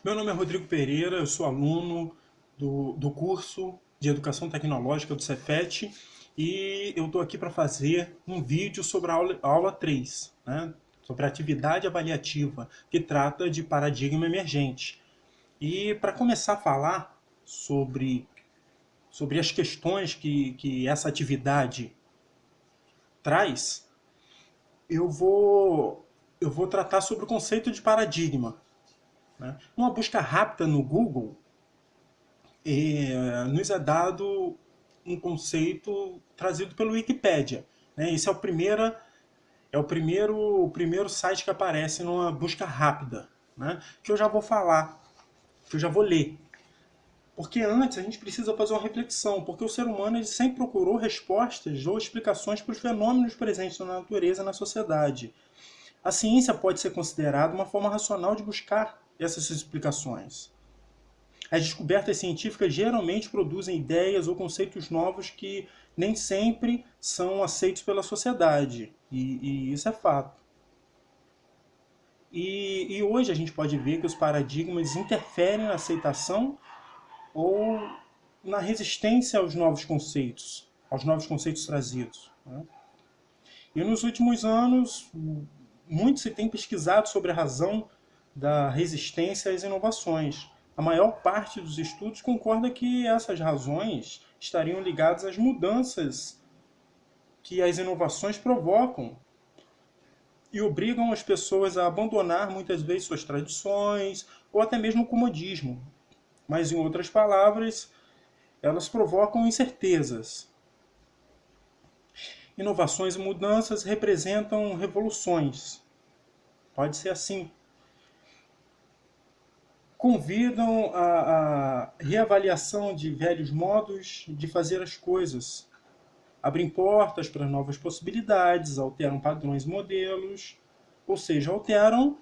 Meu nome é Rodrigo Pereira, eu sou aluno do curso de Educação Tecnológica do Cefet e eu estou aqui para fazer um vídeo sobre a aula 3, né, sobre a atividade avaliativa, que trata de paradigma emergente. E para começar a falar sobre as questões que essa atividade traz, eu vou tratar sobre o conceito de paradigma. Né? Uma busca rápida no Google nos é dado um conceito trazido pelo Wikipédia. Né? Esse é o primeiro site que aparece numa busca rápida, né? Que eu já vou falar, que eu já vou ler. Porque antes a gente precisa fazer uma reflexão, porque o ser humano ele sempre procurou respostas ou explicações para os fenômenos presentes na natureza e na sociedade. A ciência pode ser considerada uma forma racional de buscar essas explicações. As descobertas científicas geralmente produzem ideias ou conceitos novos que nem sempre são aceitos pela sociedade, e isso é fato. E hoje a gente pode ver que os paradigmas interferem na aceitação ou na resistência aos novos conceitos trazidos. Né? E nos últimos anos, muito se tem pesquisado sobre a razão da resistência às inovações. A maior parte dos estudos concorda que essas razões estariam ligadas às mudanças que as inovações provocam e obrigam as pessoas a abandonar muitas vezes suas tradições ou até mesmo o comodismo. Mas, em outras palavras, elas provocam incertezas. Inovações e mudanças representam revoluções. Pode ser assim. Convidam a reavaliação de velhos modos de fazer as coisas. Abrem portas para novas possibilidades, alteram padrões e modelos, ou seja, alteram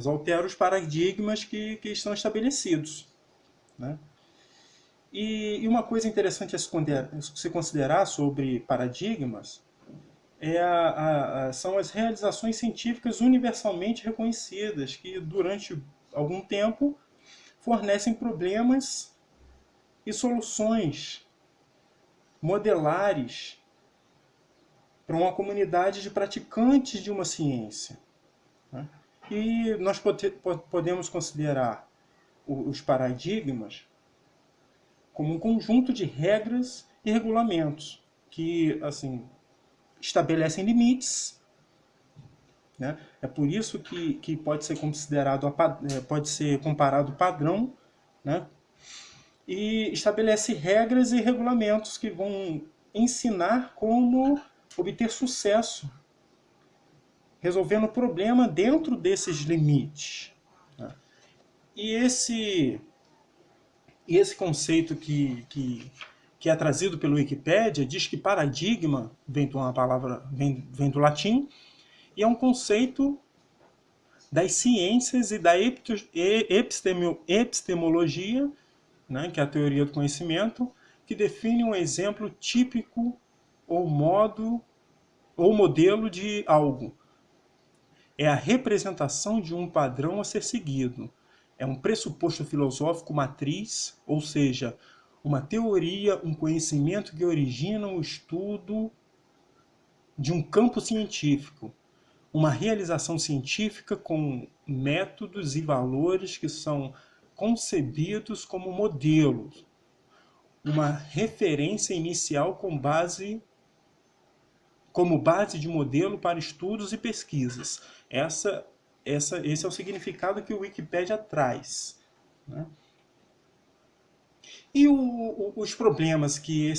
alteram os paradigmas que estão estabelecidos. Né? E uma coisa interessante a se considerar sobre paradigmas são as realizações científicas universalmente reconhecidas, que durante algum tempo fornecem problemas e soluções modelares para uma comunidade de praticantes de uma ciência. Né? E nós podemos considerar os paradigmas como um conjunto de regras e regulamentos que assim estabelecem limites. Né? É por isso que pode ser considerado, pode ser comparado padrão, né? E estabelece regras e regulamentos que vão ensinar como obter sucesso, resolvendo o problema dentro desses limites. Né? E esse conceito que é trazido pelo Wikipédia diz que paradigma vem de uma palavra, vem do latim, e é um conceito das ciências e da epistemologia, né, que é a teoria do conhecimento, que define um exemplo típico ou modo ou modelo de algo. É a representação de um padrão a ser seguido. É um pressuposto filosófico matriz, ou seja, uma teoria, um conhecimento que origina o estudo de um campo científico. Uma realização científica com métodos e valores que são concebidos como modelos. Uma referência inicial como base de modelo para estudos e pesquisas. Esse é o significado que o Wikipédia traz. Né? E os problemas que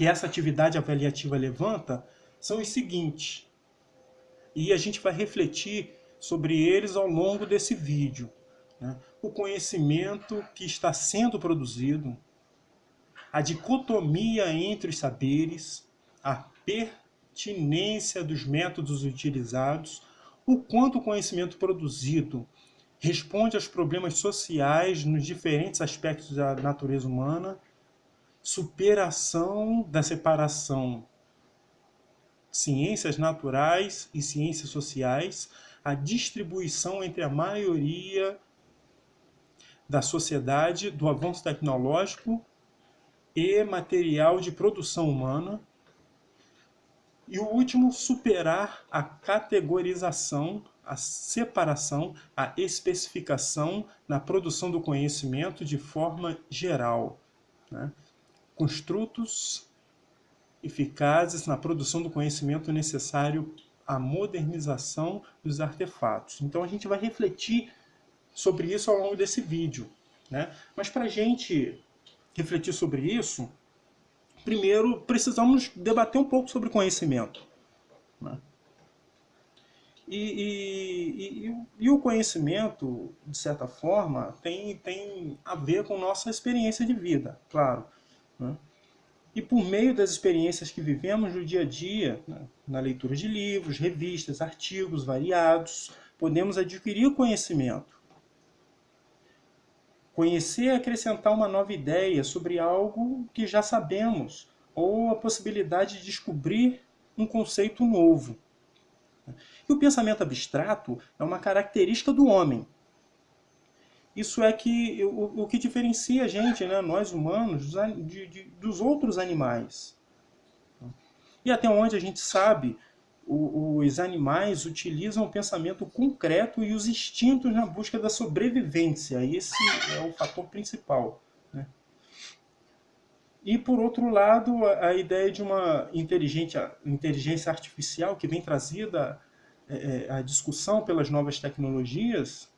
essa atividade avaliativa levanta são os seguintes. E a gente vai refletir sobre eles ao longo desse vídeo. Né? O conhecimento que está sendo produzido, a dicotomia entre os saberes, a pertinência dos métodos utilizados, o quanto o conhecimento produzido responde aos problemas sociais nos diferentes aspectos da natureza humana, superação da separação ciências naturais e ciências sociais, a distribuição entre a maioria da sociedade, do avanço tecnológico e material de produção humana. E o último, superar a categorização, a separação, a especificação na produção do conhecimento de forma geral, né? Construtos eficazes na produção do conhecimento necessário à modernização dos artefatos. Então a gente vai refletir sobre isso ao longo desse vídeo, né? Mas para a gente refletir sobre isso, primeiro precisamos debater um pouco sobre conhecimento, né? E o conhecimento, de certa forma, tem a ver com nossa experiência de vida, claro, né? E por meio das experiências que vivemos no dia a dia, né, na leitura de livros, revistas, artigos variados, podemos adquirir conhecimento. Conhecer é acrescentar uma nova ideia sobre algo que já sabemos, ou a possibilidade de descobrir um conceito novo. E o pensamento abstrato é uma característica do homem. Isso é que o que diferencia a gente, né, nós humanos, dos outros animais. E até onde a gente sabe, os animais utilizam o pensamento concreto e os instintos na busca da sobrevivência. Esse é o fator principal, né? E, por outro lado, a ideia de uma inteligência artificial que vem trazida à discussão pelas novas tecnologias,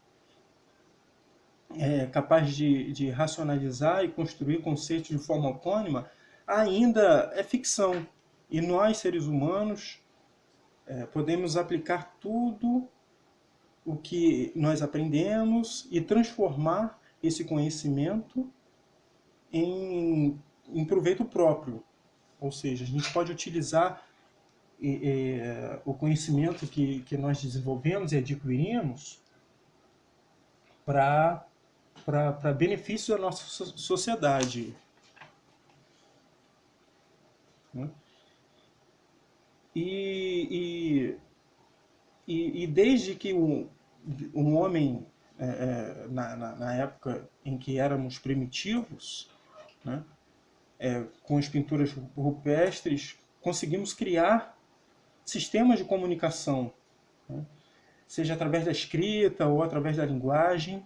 capaz de racionalizar e construir conceitos de forma autônoma, ainda é ficção. E nós, seres humanos, podemos aplicar tudo o que nós aprendemos e transformar esse conhecimento em proveito próprio. Ou seja, a gente pode utilizar o conhecimento que nós desenvolvemos e adquirimos para benefício da nossa sociedade, né? E desde que um homem, na época em que éramos primitivos, né, com as pinturas rupestres, conseguimos criar sistemas de comunicação, né, seja através da escrita ou através da linguagem.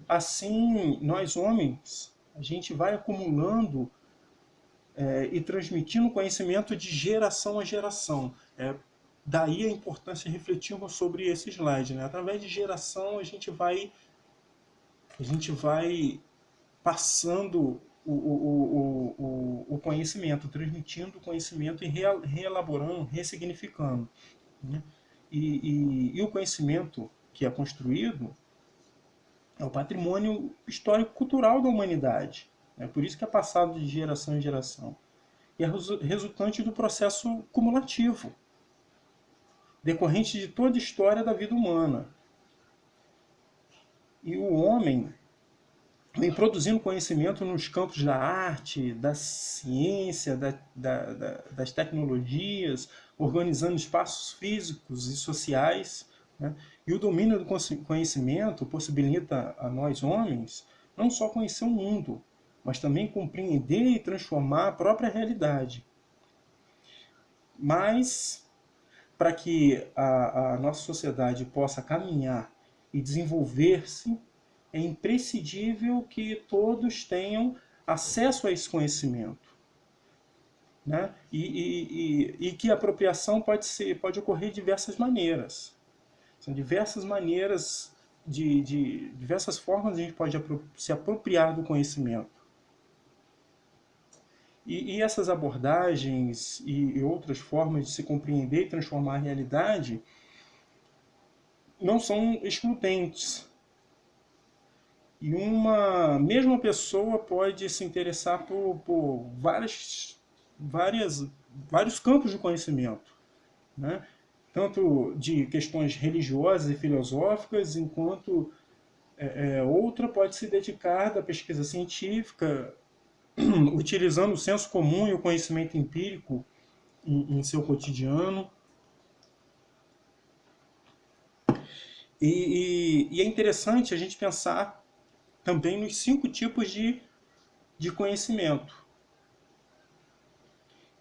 Assim, nós homens, a gente vai acumulando e transmitindo conhecimento de geração a geração. Daí a importância de refletirmos sobre esse slide, né? Através de geração a gente vai passando o conhecimento, transmitindo o conhecimento e reelaborando, ressignificando, né? E o conhecimento que é construído é o patrimônio histórico-cultural da humanidade. É por isso que é passado de geração em geração. E é resultante do processo cumulativo, decorrente de toda a história da vida humana. E o homem vem produzindo conhecimento nos campos da arte, da ciência, das tecnologias, organizando espaços físicos e sociais, né? E o domínio do conhecimento possibilita a nós homens não só conhecer o mundo, mas também compreender e transformar a própria realidade. Mas, para que a nossa sociedade possa caminhar e desenvolver-se, é imprescindível que todos tenham acesso a esse conhecimento, né? E que a apropriação pode ocorrer de diversas maneiras. São diversas maneiras, diversas formas a gente pode se apropriar do conhecimento. E essas abordagens e outras formas de se compreender e transformar a realidade não são excludentes. E uma mesma pessoa pode se interessar por vários campos de conhecimento, né? Tanto de questões religiosas e filosóficas, enquanto outra pode se dedicar da pesquisa científica, utilizando o senso comum e o conhecimento empírico em seu cotidiano. E é interessante a gente pensar também nos 5 tipos de conhecimento.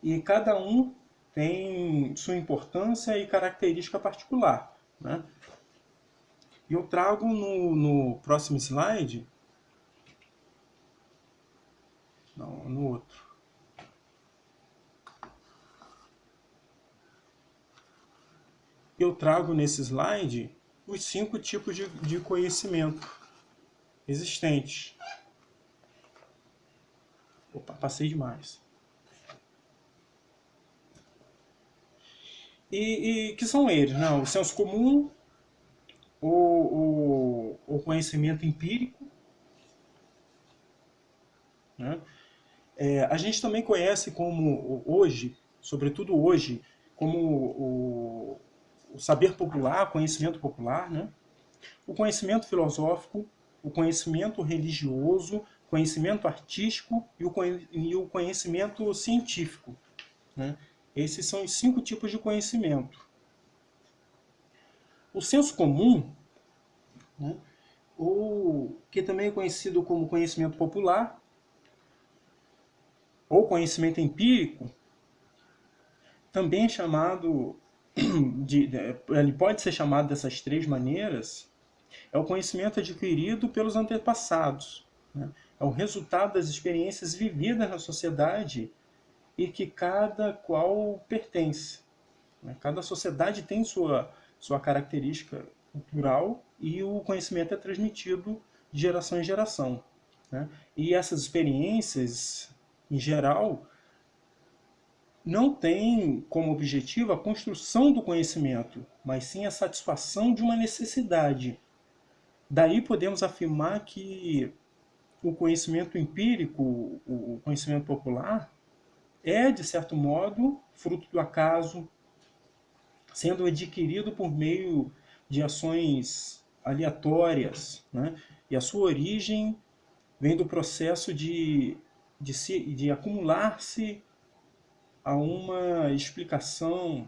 E cada um tem sua importância e característica particular, né? E eu trago no próximo slide, não, no outro. Eu trago nesse slide os 5 tipos de conhecimento existentes. Opa, passei demais. E que são eles, né? O senso comum, o conhecimento empírico, né? A gente também conhece como hoje, sobretudo hoje, como o saber popular, conhecimento popular, né? O conhecimento filosófico, o conhecimento religioso, conhecimento artístico e o conhecimento científico, né? Esses são os 5 tipos de conhecimento. O senso comum, né? Ou que também é conhecido como conhecimento popular, ou conhecimento empírico, também é chamado ele pode ser chamado dessas 3 maneiras, é o conhecimento adquirido pelos antepassados, né? É o resultado das experiências vividas na sociedade e que cada qual pertence, né? Cada sociedade tem sua característica cultural e o conhecimento é transmitido de geração em geração, né? E essas experiências, em geral, não têm como objetivo a construção do conhecimento, mas sim a satisfação de uma necessidade. Daí podemos afirmar que o conhecimento empírico, o conhecimento popular, é, de certo modo, fruto do acaso, sendo adquirido por meio de ações aleatórias, né? E a sua origem vem do processo de acumular-se a uma explicação,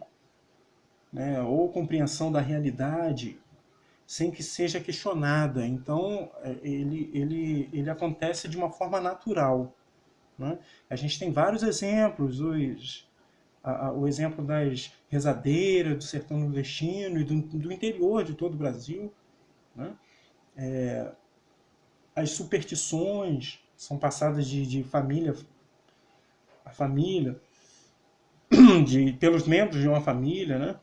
né, ou compreensão da realidade sem que seja questionada. Então, ele acontece de uma forma natural, né? A gente tem vários exemplos, o exemplo das rezadeiras do sertão nordestino e do interior de todo o Brasil, né? As superstições são passadas de família a família, pelos membros de uma família, né?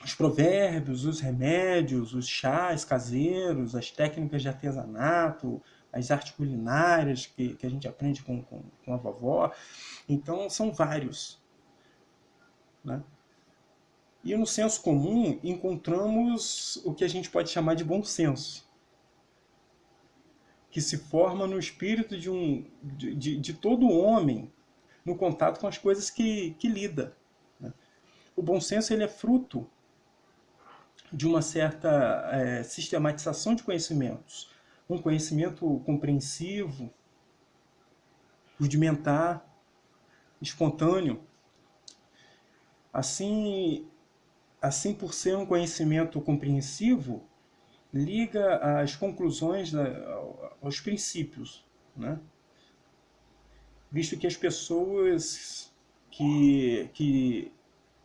Os provérbios, os remédios, os chás caseiros, as técnicas de artesanato, as artes culinárias que a gente aprende com a vovó. Então, são vários, né? E no senso comum encontramos o que a gente pode chamar de bom senso, que se forma no espírito de todo homem no contato com as coisas que lida, né? O bom senso ele é fruto de uma certa sistematização de conhecimentos, um conhecimento compreensivo, rudimentar, espontâneo. Assim, por ser um conhecimento compreensivo, liga as conclusões aos princípios, né? Visto que as pessoas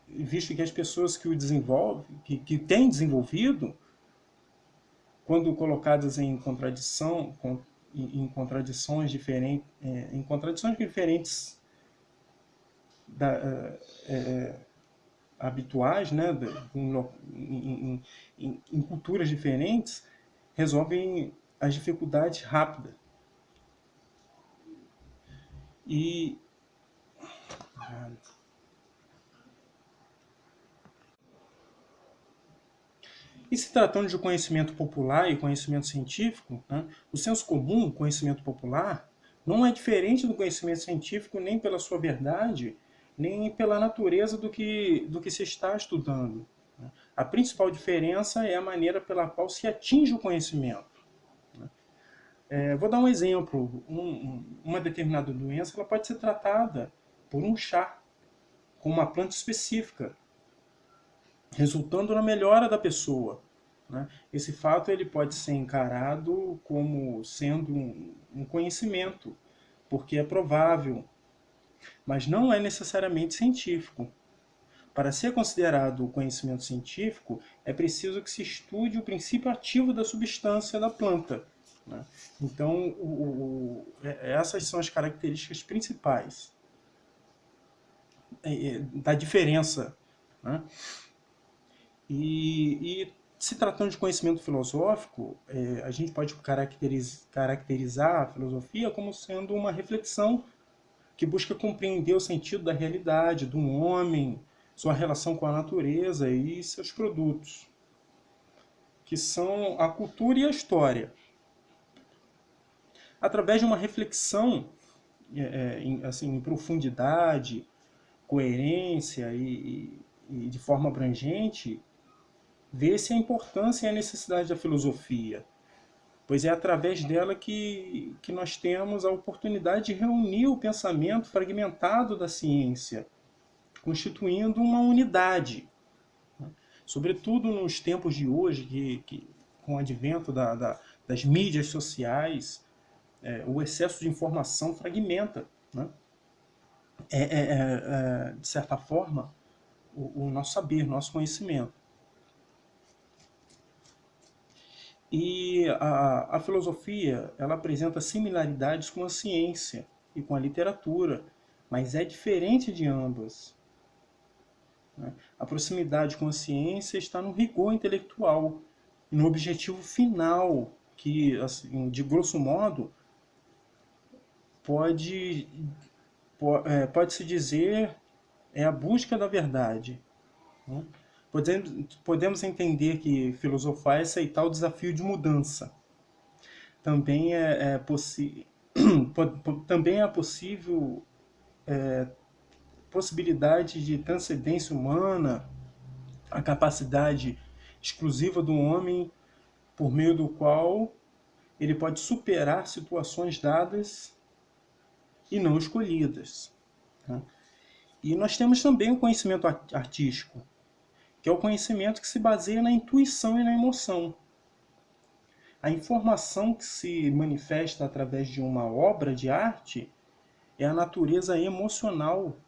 visto que as pessoas que o desenvolvem, que têm desenvolvido, quando colocadas em contradição, em contradições diferentes, da, habituais, né, em culturas diferentes, resolvem as dificuldades rápidas. E se tratando de conhecimento popular e conhecimento científico, né, o senso comum, conhecimento popular, não é diferente do conhecimento científico nem pela sua verdade, nem pela natureza do que se está estudando. A principal diferença é a maneira pela qual se atinge o conhecimento. Vou dar um exemplo. Uma determinada doença ela pode ser tratada por um chá com uma planta específica, resultando na melhora da pessoa. né? Esse fato ele pode ser encarado como sendo um conhecimento, porque é provável, mas não é necessariamente científico. Para ser considerado conhecimento científico, é preciso que se estude o princípio ativo da substância da planta, né? Então, essas são as características principais da diferença, né? E se tratando de conhecimento filosófico, a gente pode caracterizar a filosofia como sendo uma reflexão que busca compreender o sentido da realidade, do homem, sua relação com a natureza e seus produtos, que são a cultura e a história. Através de uma reflexão assim, em profundidade, coerência e de forma abrangente, vê-se a importância e a necessidade da filosofia, pois é através dela que nós temos a oportunidade de reunir o pensamento fragmentado da ciência, constituindo uma unidade. Sobretudo nos tempos de hoje, com o advento das mídias sociais, o excesso de informação fragmenta, né? De certa forma, o nosso saber, o nosso conhecimento. E a filosofia, ela apresenta similaridades com a ciência e com a literatura, mas é diferente de ambas, né? A proximidade com a ciência está no rigor intelectual e no objetivo final, que, assim, de grosso modo, pode, pode-se dizer é a busca da verdade, né? Podemos entender que filosofar é aceitar o desafio de mudança. Também também é possível possibilidade de transcendência humana, a capacidade exclusiva do homem por meio do qual ele pode superar situações dadas e não escolhidas, né? E nós temos também o conhecimento artístico, que é o conhecimento que se baseia na intuição e na emoção. A informação que se manifesta através de uma obra de arte é a natureza emocional,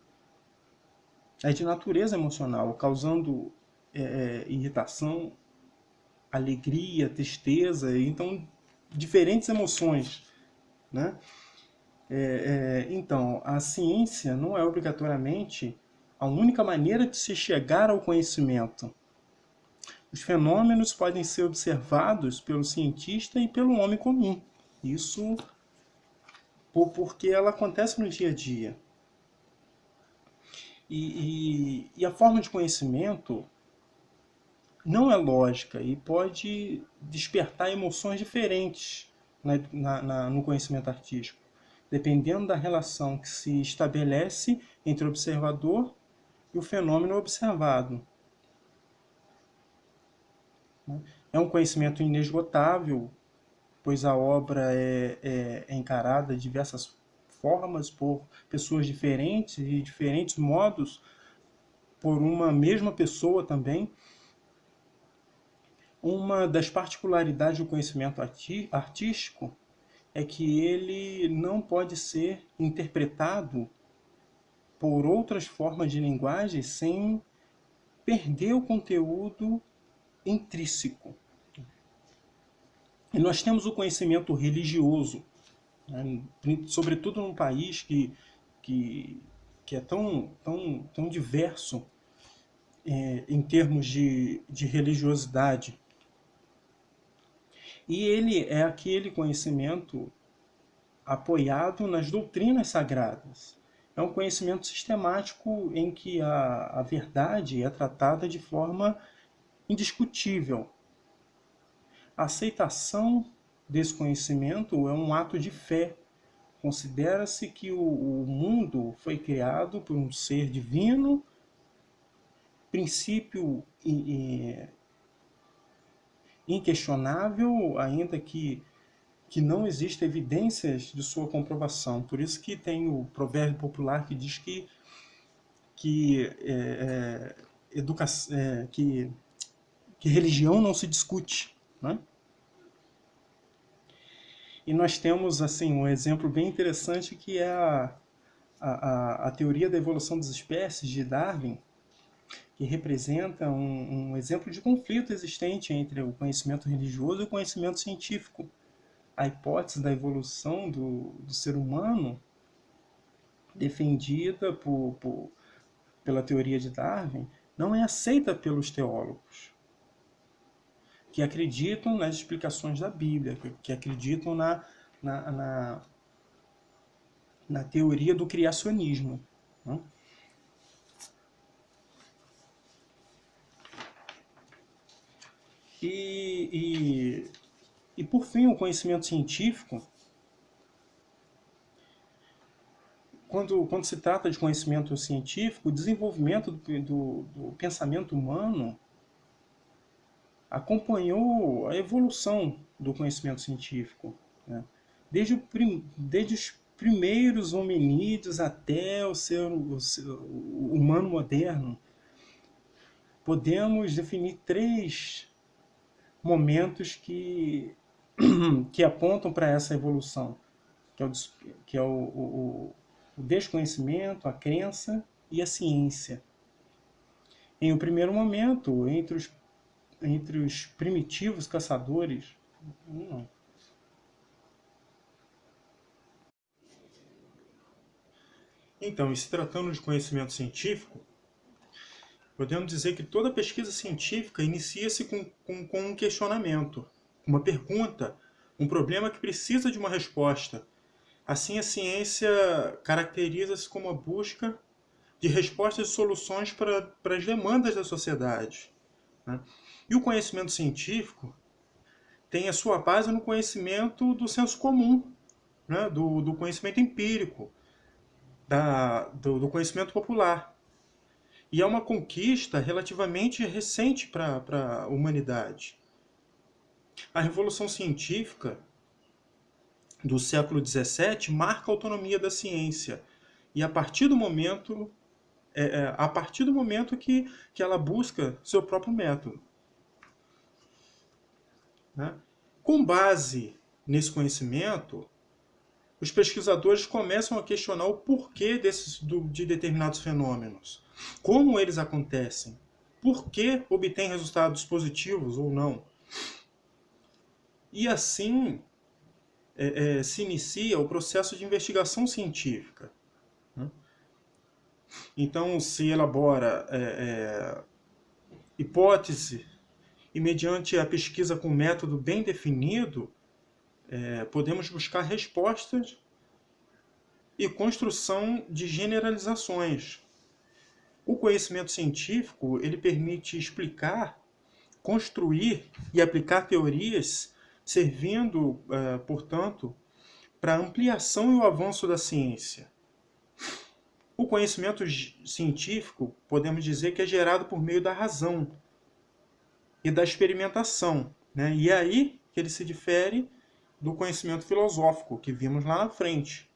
é de natureza emocional, causando irritação, alegria, tristeza, então diferentes emoções, né? Então, a ciência não é obrigatoriamente a única maneira de se chegar ao conhecimento. Os fenômenos podem ser observados pelo cientista e pelo homem comum. Isso porque ela acontece no dia a dia. E a forma de conhecimento não é lógica e pode despertar emoções diferentes no conhecimento artístico, dependendo da relação que se estabelece entre o observador e o fenômeno observado. É um conhecimento inesgotável, pois a obra é encarada de diversas formas por pessoas diferentes e de diferentes modos, por uma mesma pessoa também. Uma das particularidades do conhecimento artístico é que ele não pode ser interpretado por outras formas de linguagem sem perder o conteúdo intrínseco. E nós temos o conhecimento religioso, né? Sobretudo num país que, que é tão diverso em termos de religiosidade. E ele é aquele conhecimento apoiado nas doutrinas sagradas. É um conhecimento sistemático em que a verdade é tratada de forma indiscutível. A aceitação desse conhecimento é um ato de fé. Considera-se que o mundo foi criado por um ser divino, princípio inquestionável, ainda que não existem evidências de sua comprovação. Por isso que tem o provérbio popular que diz que que religião não se discute, né? E nós temos assim um exemplo bem interessante que é a teoria da evolução das espécies de Darwin, que representa um exemplo de conflito existente entre o conhecimento religioso e o conhecimento científico. A hipótese da evolução do ser humano, defendida pela teoria de Darwin, não é aceita pelos teólogos, que acreditam nas explicações da Bíblia, que acreditam na teoria do criacionismo, né? E por fim, o conhecimento científico, quando se trata de conhecimento científico, o desenvolvimento do pensamento humano acompanhou a evolução do conhecimento científico, né? Desde os primeiros hominídeos até o humano moderno, podemos definir três momentos que apontam para essa evolução, que é o desconhecimento, a crença e a ciência. Em um primeiro momento, entre os primitivos caçadores, não. Então, e se tratando de conhecimento científico, podemos dizer que toda pesquisa científica inicia-se com um questionamento, uma pergunta, um problema que precisa de uma resposta. Assim, a ciência caracteriza-se como a busca de respostas e soluções para as demandas da sociedade, né? E o conhecimento científico tem a sua base no conhecimento do senso comum, né? do conhecimento empírico, do conhecimento popular. E é uma conquista relativamente recente para a humanidade. A Revolução Científica do século XVII marca a autonomia da ciência. E a partir do momento, que ela busca seu próprio método, né? Com base nesse conhecimento, os pesquisadores começam a questionar o porquê de determinados fenômenos, como eles acontecem, por que obtêm resultados positivos ou não. E assim se inicia o processo de investigação científica, né? Então se elabora hipótese e mediante a pesquisa com método bem definido, podemos buscar respostas e construção de generalizações. O conhecimento científico ele permite explicar, construir e aplicar teorias, servindo, portanto, para a ampliação e o avanço da ciência. O conhecimento científico, podemos dizer que é gerado por meio da razão e da experimentação, né? E é aí que ele se difere do conhecimento filosófico, que vimos lá na frente.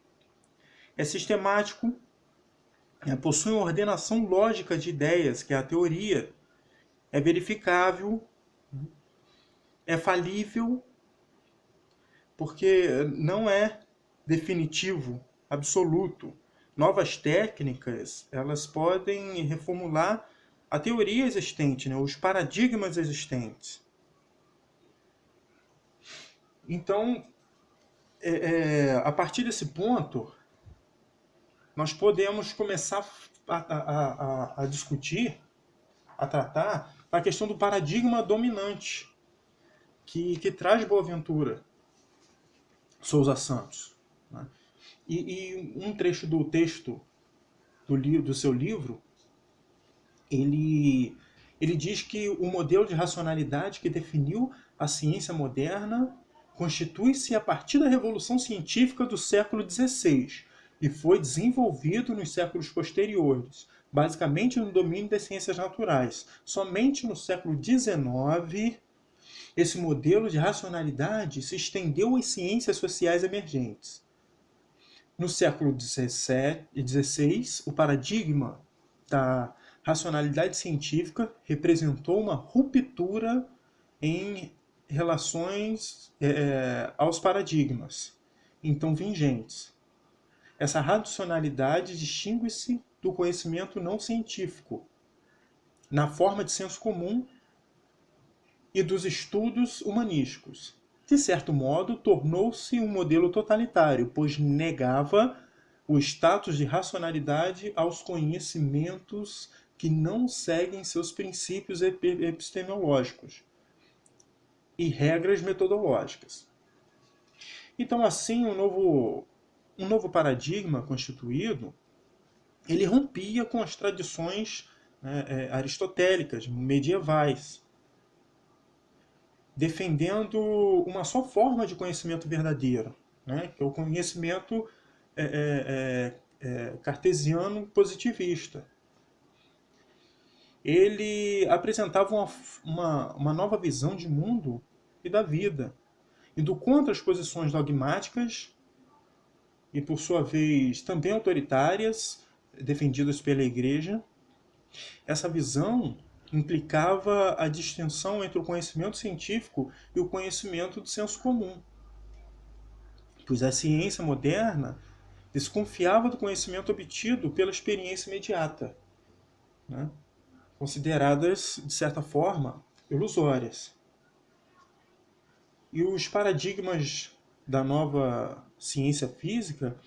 É sistemático, possui uma ordenação lógica de ideias, que é a teoria, é verificável, é falível, porque não é definitivo, absoluto. Novas técnicas, elas podem reformular a teoria existente, né? Os paradigmas existentes. Então, a partir desse ponto, nós podemos começar a discutir, a tratar a questão do paradigma dominante, que traz Boaventura Souza Santos, né? E um trecho do texto do seu livro, ele diz que o modelo de racionalidade que definiu a ciência moderna constitui-se a partir da Revolução Científica do século XVI e foi desenvolvido nos séculos posteriores, basicamente no domínio das ciências naturais. Somente no século XIX, esse modelo de racionalidade se estendeu às ciências sociais emergentes. No século XVI, o paradigma da racionalidade científica representou uma ruptura em relações aos paradigmas, então vigentes. Essa racionalidade distingue-se do conhecimento não científico, na forma de senso comum e dos estudos humanísticos. De certo modo, tornou-se um modelo totalitário, pois negava o status de racionalidade aos conhecimentos que não seguem seus princípios epistemológicos e regras metodológicas. Então, assim, um novo paradigma constituído, ele rompia com as tradições aristotélicas, medievais, defendendo uma só forma de conhecimento verdadeiro, né, que é o conhecimento cartesiano positivista. Ele apresentava uma nova visão de mundo e da vida, indo contra as posições dogmáticas e, por sua vez, também autoritárias, defendidas pela Igreja. Essa visão implicava a distinção entre o conhecimento científico e o conhecimento do senso comum, pois a ciência moderna desconfiava do conhecimento obtido pela experiência imediata, né, consideradas, de certa forma, ilusórias. E os paradigmas da nova ciência física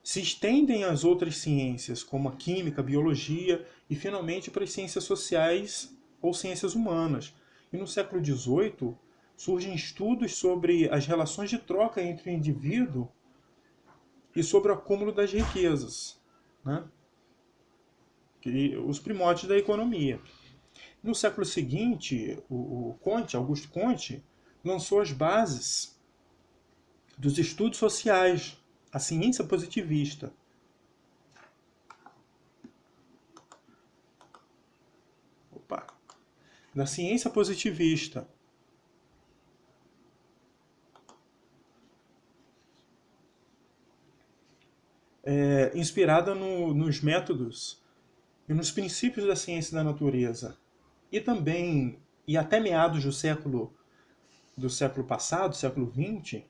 se estendem às outras ciências, como a química, a biologia e, finalmente, para as ciências sociais ou ciências humanas. E no século XVIII surgem estudos sobre as relações de troca entre o indivíduo e sobre o acúmulo das riquezas, né? Os primórdios da economia. No século seguinte, o Comte, Auguste Comte, lançou as bases dos estudos sociais, a ciência positivista. Da ciência positivista. Inspirada nos métodos e nos princípios da ciência da natureza. E também, e até meados do século passado, século XX,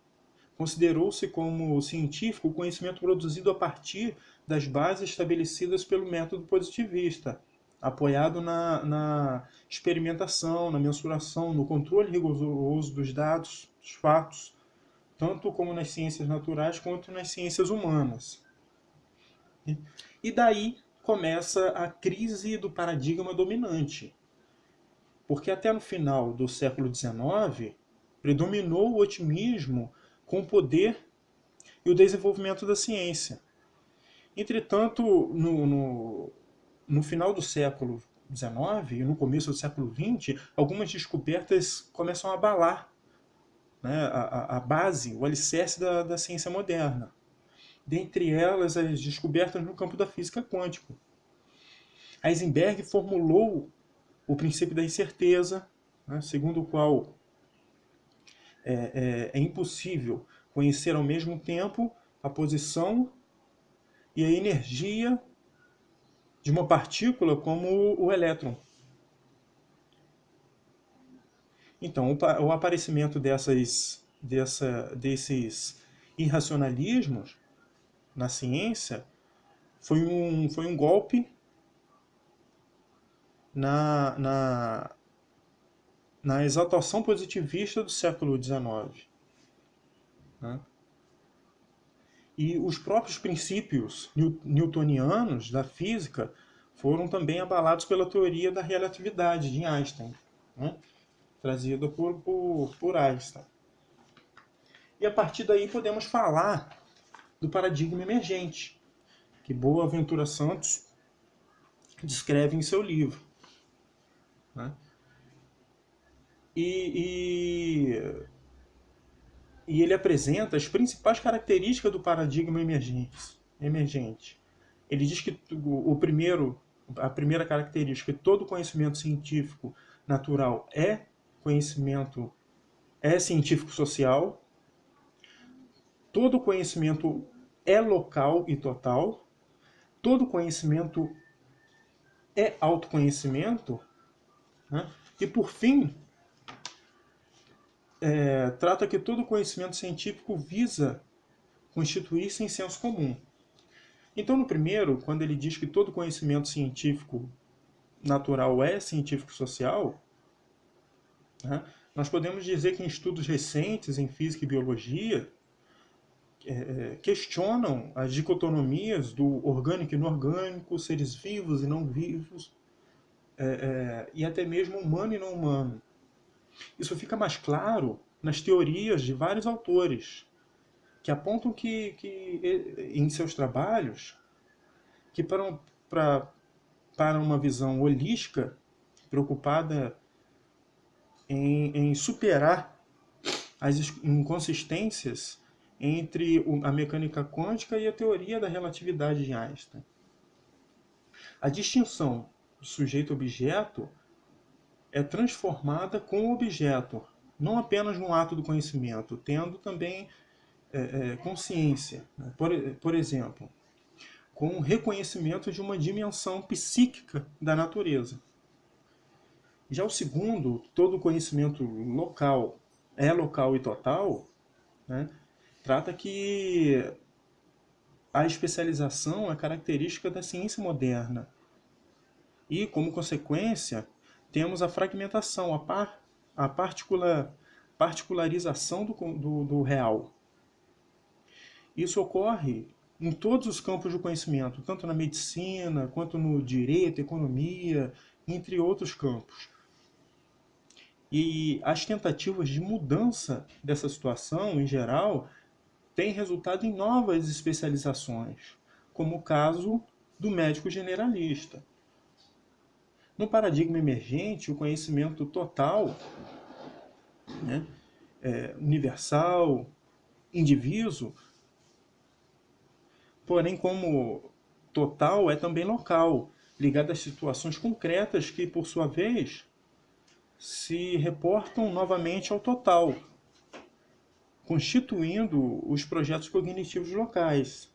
considerou-se como científico o conhecimento produzido a partir das bases estabelecidas pelo método positivista, apoiado na experimentação, na mensuração, no controle rigoroso dos dados, dos fatos, tanto como nas ciências naturais quanto nas ciências humanas. E daí começa a crise do paradigma dominante, porque até no final do século XIX predominou o otimismo com o poder e o desenvolvimento da ciência. Entretanto, no final do século XIX e no começo do século XX, algumas descobertas começam a abalar, né, a base, o alicerce da ciência moderna. Dentre elas, as descobertas no campo da física quântica. Heisenberg formulou o princípio da incerteza, né, segundo o qual é impossível conhecer ao mesmo tempo a posição e a energia de uma partícula como o elétron. Então, o aparecimento desses irracionalismos na ciência foi um golpe na exaltação positivista do século XIX. Né? E os próprios princípios newtonianos da física foram também abalados pela teoria da relatividade de Einstein, né, trazida por Einstein. E a partir daí podemos falar do paradigma emergente, que Boaventura Santos descreve em seu livro. Né? E ele apresenta as principais características do paradigma emergente. Ele diz que a primeira característica é que todo conhecimento científico natural é científico social. Todo conhecimento é local e total. Todo conhecimento é autoconhecimento, né? E, por fim, trata que todo conhecimento científico visa constituir-se em senso comum. Então, no primeiro, quando ele diz que todo conhecimento científico natural é científico social, né, nós podemos dizer que em estudos recentes em física e biologia questionam as dicotomias do orgânico e inorgânico, seres vivos e não vivos, e até mesmo humano e não humano. Isso fica mais claro nas teorias de vários autores, que apontam em seus trabalhos, que para uma visão holística, preocupada em superar as inconsistências entre a mecânica quântica e a teoria da relatividade de Einstein. A distinção do sujeito-objeto é transformada com o objeto, não apenas no ato do conhecimento, tendo também consciência. Por exemplo, com o reconhecimento de uma dimensão psíquica da natureza. Já o segundo, todo conhecimento local é local e total, né, trata que a especialização é característica da ciência moderna. E, como consequência, temos a fragmentação, a particularização do real. Isso ocorre em todos os campos do conhecimento, tanto na medicina, quanto no direito, economia, entre outros campos. E as tentativas de mudança dessa situação, em geral, têm resultado em novas especializações, como o caso do médico generalista. No paradigma emergente, o conhecimento total, né, universal, indiviso, porém como total é também local, ligado às situações concretas que, por sua vez, se reportam novamente ao total, constituindo os projetos cognitivos locais.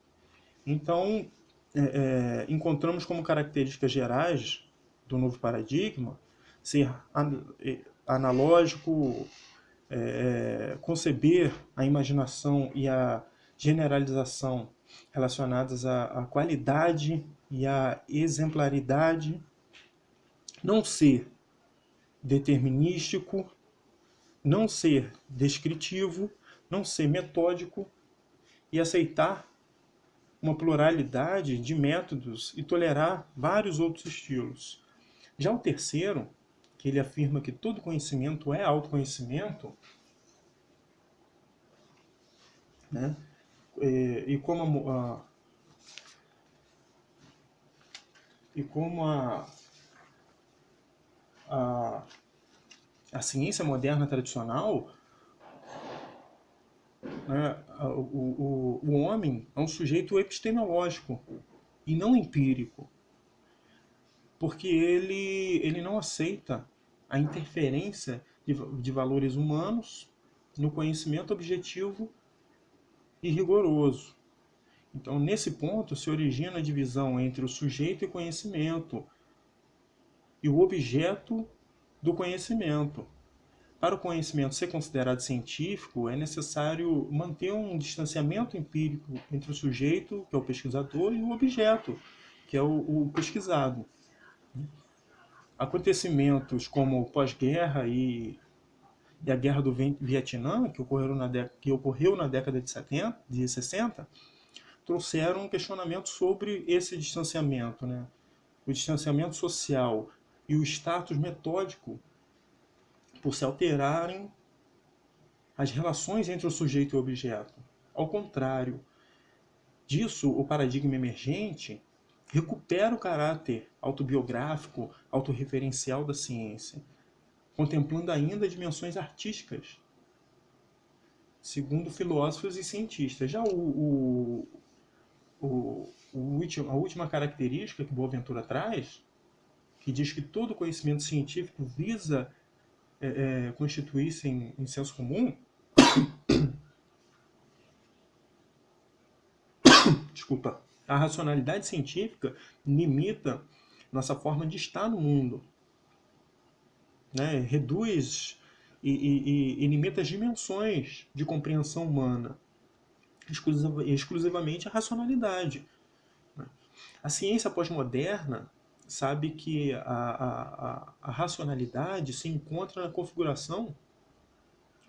Então, encontramos como características gerais do novo paradigma ser analógico, conceber a imaginação e a generalização relacionadas à qualidade e à exemplaridade, não ser determinístico, não ser descritivo, não ser metódico e aceitar uma pluralidade de métodos e tolerar vários outros estilos. Já o terceiro, que ele afirma que todo conhecimento é autoconhecimento, né? E como a ciência moderna tradicional, né, o homem é um sujeito epistemológico e não empírico, porque ele não aceita a interferência de valores humanos no conhecimento objetivo e rigoroso. Então, nesse ponto, se origina a divisão entre o sujeito e conhecimento e o objeto do conhecimento. Para o conhecimento ser considerado científico, é necessário manter um distanciamento empírico entre o sujeito, que é o pesquisador, e o objeto, que é o pesquisado. Acontecimentos como o pós-guerra e a Guerra do Vietnã, que ocorreu na década de 60, trouxeram um questionamento sobre esse distanciamento, né? O distanciamento social e o status metódico, por se alterarem as relações entre o sujeito e o objeto. Ao contrário disso, o paradigma emergente recupera o caráter autobiográfico, autorreferencial da ciência, contemplando ainda dimensões artísticas, segundo filósofos e cientistas. Já a última característica que Boaventura traz, que diz que todo conhecimento científico visa constituir-se em senso comum, desculpa, a racionalidade científica limita nossa forma de estar no mundo, né? Reduz e limita as dimensões de compreensão humana, exclusivamente a racionalidade. A ciência pós-moderna sabe que a racionalidade se encontra na configuração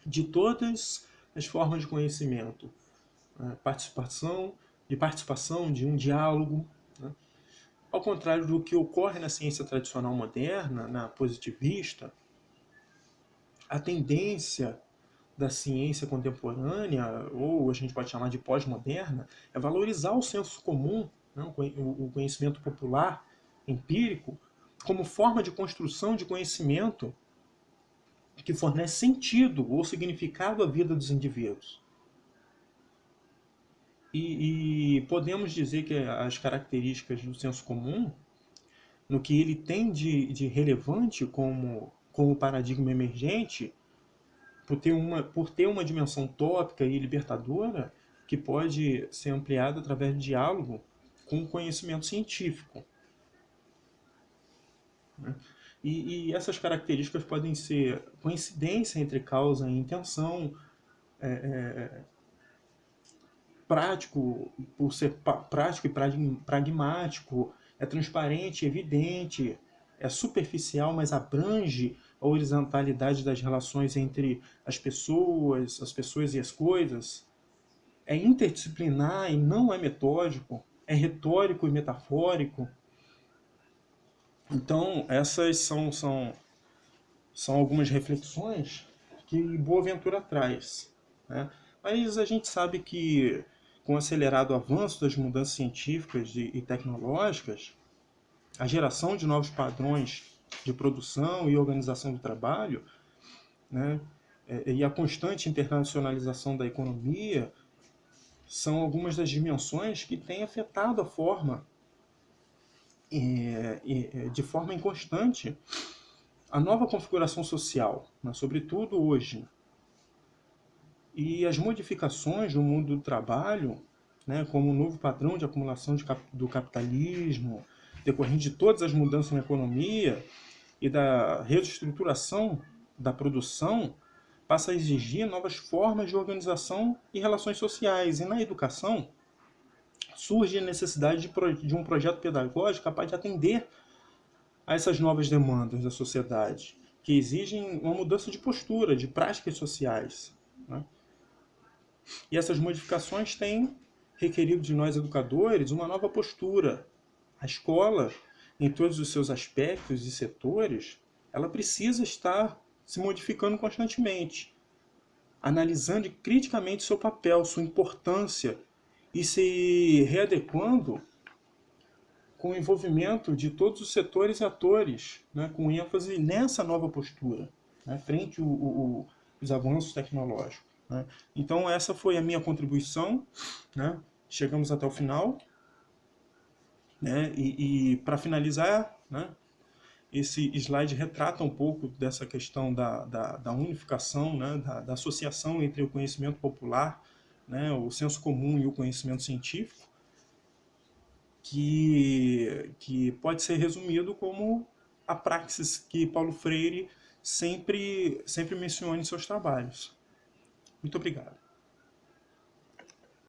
de todas as formas de conhecimento, né? Participação de um diálogo, né? Ao contrário do que ocorre na ciência tradicional moderna, na positivista, a tendência da ciência contemporânea, ou a gente pode chamar de pós-moderna, é valorizar o senso comum, né, o conhecimento popular, empírico, como forma de construção de conhecimento que fornece sentido ou significado à vida dos indivíduos. E podemos dizer que as características do senso comum, no que ele tem de relevante como paradigma emergente, por ter uma dimensão tópica e libertadora que pode ser ampliada através do diálogo com o conhecimento científico, né? E essas características podem ser coincidência entre causa e intenção, prático, por ser prático e pragmático, é transparente, evidente, é superficial, mas abrange a horizontalidade das relações entre as pessoas e as coisas, é interdisciplinar e não é metódico, é retórico e metafórico. Então, essas são algumas reflexões que Boaventura traz, né? Mas a gente sabe que, com o acelerado avanço das mudanças científicas e tecnológicas, a geração de novos padrões de produção e organização do trabalho, né, e a constante internacionalização da economia são algumas das dimensões que têm afetado a forma, de forma inconstante, a nova configuração social, né, sobretudo hoje. E as modificações no mundo do trabalho, né, como o novo padrão de acumulação do capitalismo, decorrente de todas as mudanças na economia e da reestruturação da produção, passa a exigir novas formas de organização e relações sociais. E na educação surge a necessidade de um projeto pedagógico capaz de atender a essas novas demandas da sociedade, que exigem uma mudança de postura, de práticas sociais, né? E essas modificações têm requerido de nós educadores uma nova postura. A escola, em todos os seus aspectos e setores, ela precisa estar se modificando constantemente, analisando criticamente seu papel, sua importância e se readequando com o envolvimento de todos os setores e atores, né, com ênfase nessa nova postura, né, frente os avanços tecnológicos, né. Então essa foi a minha contribuição, né. Chegamos até o final, né, e para finalizar, né, esse slide retrata um pouco dessa questão da unificação, né, da associação entre o conhecimento popular, né, o senso comum e o conhecimento científico, que pode ser resumido como a praxis que Paulo Freire sempre menciona em seus trabalhos. Muito obrigado.